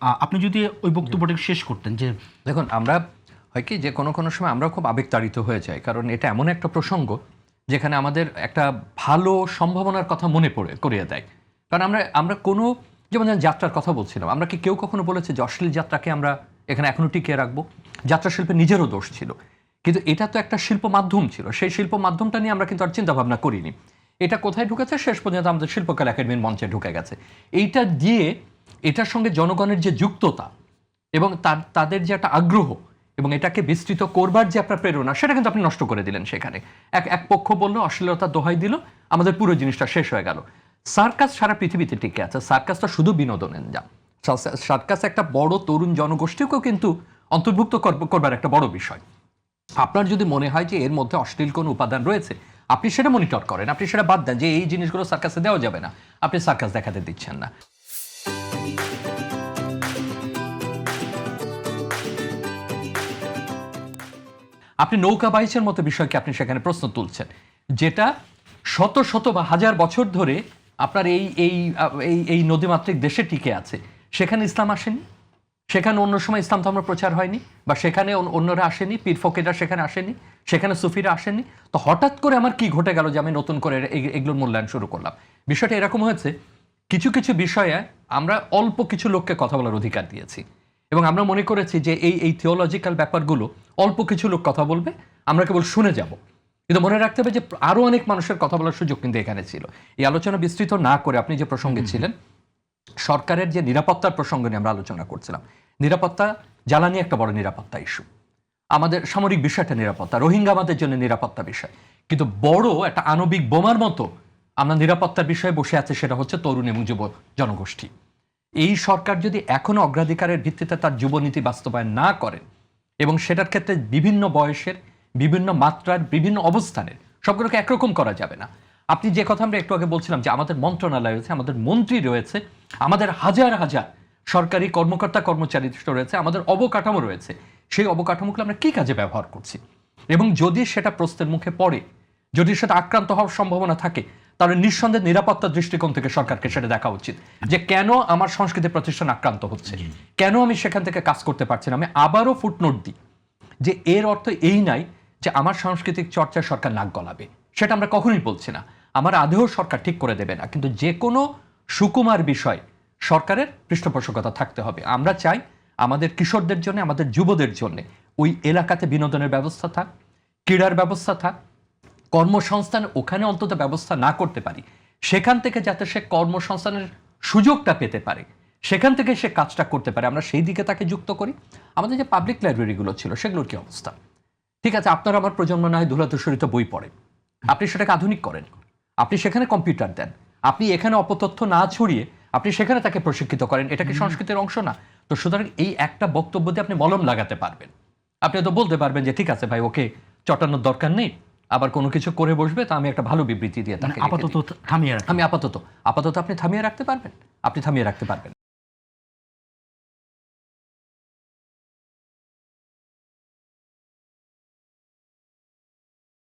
আপনি যদি ওই বক্তব্যটা শেষ করতেন যে দেখুন আমরা হয় কি যে কোনো সময় আমরা খুব আবেগতাড়িত হয়ে যাই, কারণ এটা এমন একটা প্রসঙ্গ যেখানে আমাদের একটা ভালো সম্ভাবনার কথা মনে করিয়ে দেয়। কারণ আমরা কোনো যেমন যাত্রার কথা বলছিলাম, আমরা কি কেউ কখনো বলেছে যে অশ্লীল যাত্রাকে আমরা এখানে এখনো টিকিয়ে রাখবো? যাত্রা শিল্পের নিজেরও দোষ ছিল, কিন্তু এটা তো একটা শিল্প মাধ্যম ছিল। সেই শিল্প মাধ্যমটা নিয়ে আমরা কিন্তু আর চিন্তা ভাবনা করিনি। এটা কোথায় ঢুকেছে? শেষ পর্যন্ত আমাদের শিল্পকলা একাডেমির মঞ্চে ঢুকে গেছে। এইটা দিয়ে এটার সঙ্গে জনগণের যে যুক্ততা এবং তাদের যে একটা আগ্রহ এবং এটাকে বিস্তৃত করবার যে আপনার প্রেরণা, সেটা কিন্তু আপনি নষ্ট করে দিলেন। সেখানে এক পক্ষ বললো, অশ্লীলতার দোহাই দিল, আমাদের পুরো জিনিসটা শেষ হয়ে গেল। সার্কাস সারা পৃথিবীতে টিকে আছে। সার্কাস তো শুধু বিনোদনের যা, সার্কাস একটা বড় তরুণ জনগোষ্ঠীকেও কিন্তু অন্তর্ভুক্ত করবার একটা বড় বিষয়। আপনার যদি মনে হয় যে এর মধ্যে অশ্লীল কোনো উপাদান রয়েছে, আপনি সেটা মনিটর করেন, আপনি সেটা বাদ দেন যে এই জিনিসগুলো সার্কাসে দেওয়া যাবে না, আপনি সার্কাস দেখাতে দিচ্ছেন না। আপনি নৌকা বাইচের মতো বিষয়কে আপনি সেখানে প্রশ্ন তুলছেন, যেটা শত শত বা হাজার বছর ধরে আপনার এই এই এই নদীমাতৃক দেশে টিকে আছে। সেখানে ইসলাম আসেনি, সেখানে অন্য সময় ইসলাম ধর্ম প্রচার হয়নি, বা সেখানে অন্যরা আসেনি, পীর ফকিররা সেখানে আসেনি, সেখানে সুফিরা আসেনি। তো হঠাৎ করে আমার কি ঘটে গেল যে আমি নতুন করে এগুলোর মূল্যায়ন শুরু করলাম? বিষয়টা এরকম হয়েছে, কিছু কিছু বিষয়ে আমরা অল্প কিছু লোককে কথা বলার অধিকার দিয়েছি এবং আমরা মনে করেছি যে এই থিওলজিক্যাল ব্যাপারগুলো অল্প কিছু লোক কথা বলবে, আমরা কেবল শুনে যাব। কিন্তু মনে রাখতে হবে যে আরো অনেক মানুষের কথা বলার সুযোগ কিন্তু এখানে ছিল। এই আলোচনা বিস্তৃত না করে আপনি যে প্রসঙ্গে ছিলেন, সরকারের যে নিরাপত্তার প্রসঙ্গ নিয়ে আমরা আলোচনা করছিলাম। নিরাপত্তা, জ্বালানি একটা বড় নিরাপত্তা ইস্যু, আমাদের সামরিক বিষয়টা নিরাপত্তা, রোহিঙ্গা আমাদের জন্য নিরাপত্তা বিষয়, কিন্তু বড় একটা আণবিক বোমার মতো আমরা নিরাপত্তার বিষয়ে বসে আছে, সেটা হচ্ছে তরুণ এবং যুব জনগোষ্ঠী। এই সরকার যদি এখনো অগ্রাধিকারের ভিত্তিতে তার যুবনীতি বাস্তবায়ন না করেন এবং সেটার ক্ষেত্রে বিভিন্ন বয়সের, বিভিন্ন মাত্রার, বিভিন্ন অবস্থানের সবগুলোকে একরকম করা যাবে না। আপনি যে কথা আমরা একটু আগে বলছিলাম যে আমাদের মন্ত্রণালয় রয়েছে, আমাদের মন্ত্রী রয়েছে, আমাদের হাজার হাজার সরকারি কর্মকর্তা কর্মচারী রয়েছে, আমাদের অবকাঠামো রয়েছে, সেই অবকাঠামোগুলো আমরা কি কাজে ব্যবহার করছি? এবং যদি সেটা প্রশ্নের মুখে পড়ে, যদি সেটা আক্রান্ত হওয়ার সম্ভাবনা থাকে, তাহলে নিঃসন্দেহে নিরাপত্তার দৃষ্টিকোণ থেকে সরকারকে সেটা দেখা উচিত যে কেন আমার সংস্কৃতি প্রতিষ্ঠান আক্রান্ত হচ্ছে, কেন আমি সেখান থেকে কাজ করতে পারছি না। আমি আবারও ফুটনোট দিই যে এর অর্থ এই নাই যে আমার সাংস্কৃতিক চর্চায় সরকার নাক গলাবে, সেটা আমরা কখনোই বলছি না। আমার আদেও সরকার ঠিক করে দেবে না, কিন্তু যে কোনো সুকুমার বিষয় সরকারের পৃষ্ঠপোষকতা থাকতে হবে। আমরা চাই আমাদের কিশোরদের জন্য, আমাদের যুবদের জন্য ওই এলাকাতে বিনোদনের ব্যবস্থা থাক, ক্রীড়ার ব্যবস্থা থাক, কর্মসংস্থান ওখানে অন্তত ব্যবস্থা না করতে পারি, সেখান থেকে যাতে সে কর্মসংস্থানের সুযোগটা পেতে পারে, সেখান থেকে সে কাজটা করতে পারে, আমরা সেই দিকে তাকে যুক্ত করি। আমাদের যে পাবলিক লাইব্রেরিগুলো ছিল সেগুলোর কি অবস্থা? ঠিক আছে, আপনার আমার প্রজন্ম না হয় ধুলাধূসরিত বই পড়ে, আপনি সেটাকে আধুনিক করেন, আপনি সেখানে কম্পিউটার দেন, আপনি এখানে অপতথ্য না ছড়িয়ে আপনি সেখানে তাকে প্রশিক্ষিত করেন। এটা কি সংস্কৃতির অংশ না? তো সুতরাং এই একটা বক্তব্য দিয়ে আপনি মলম লাগাতে পারবেন। আপনি তো বলতে পারবেন যে ঠিক আছে ভাই, ওকে চটানোর দরকার নেই, আবার কোনো কিছু করে বসবে, তা আমি একটা ভালো বিবৃতি দিয়ে তাকে আপাতত থামিয়ে রাখেন। আমি আপাতত আপনি থামিয়ে রাখতে পারবেন, আপনি থামিয়ে রাখতে পারবেন।